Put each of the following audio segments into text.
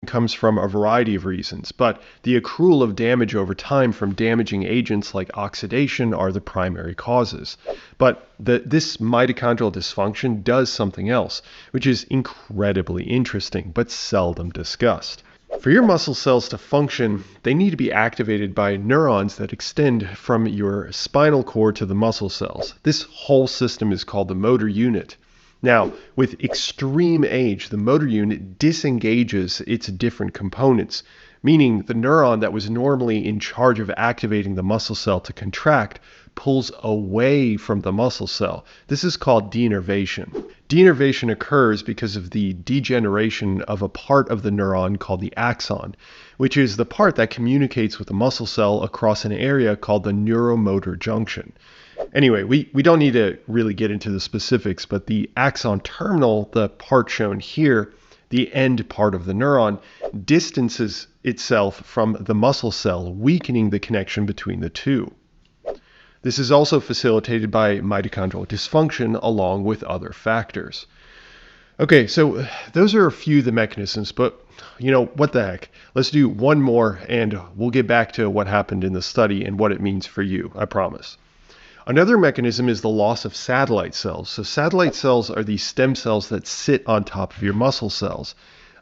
comes from a variety of reasons, but the accrual of damage over time from damaging agents like oxidation are the primary causes. But this mitochondrial dysfunction does something else, which is incredibly interesting but seldom discussed. For your muscle cells to function, they need to be activated by neurons that extend from your spinal cord to the muscle cells. This whole system is called the motor unit. Now, with extreme age, the motor unit disengages its different components, meaning the neuron that was normally in charge of activating the muscle cell to contract pulls away from the muscle cell. This is called denervation. Denervation occurs because of the degeneration of a part of the neuron called the axon, which is the part that communicates with the muscle cell across an area called the neuromotor junction. Anyway, we don't need to really get into the specifics, but the axon terminal, the part shown here, the end part of the neuron, distances itself from the muscle cell, weakening the connection between the two. This is also facilitated by mitochondrial dysfunction along with other factors. Okay, so those are a few of the mechanisms, but what the heck? Let's do one more and we'll get back to what happened in the study and what it means for you, I promise. Another mechanism is the loss of satellite cells. So satellite cells are these stem cells that sit on top of your muscle cells.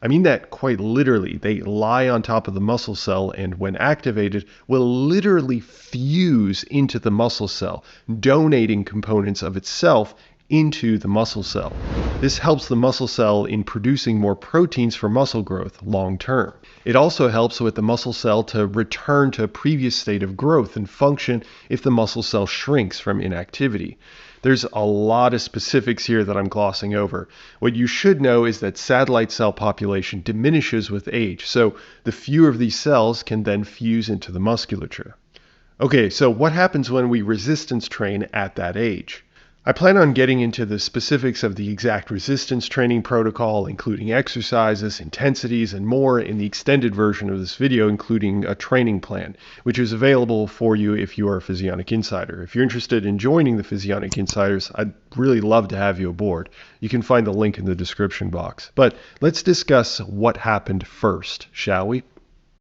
I mean that quite literally. They lie on top of the muscle cell and when activated will literally fuse into the muscle cell, donating components of itself into the muscle cell. This helps the muscle cell in producing more proteins for muscle growth long term. It also helps with the muscle cell to return to a previous state of growth and function if the muscle cell shrinks from inactivity. There's a lot of specifics here that I'm glossing over. What you should know is that satellite cell population diminishes with age, so the fewer of these cells can then fuse into the musculature. Okay, so what happens when we resistance train at that age? I plan on getting into the specifics of the exact resistance training protocol, including exercises, intensities, and more in the extended version of this video, including a training plan, which is available for you if you are a Physionic Insider. If you're interested in joining the Physionic Insiders, I'd really love to have you aboard. You can find the link in the description box. But let's discuss what happened first, shall we?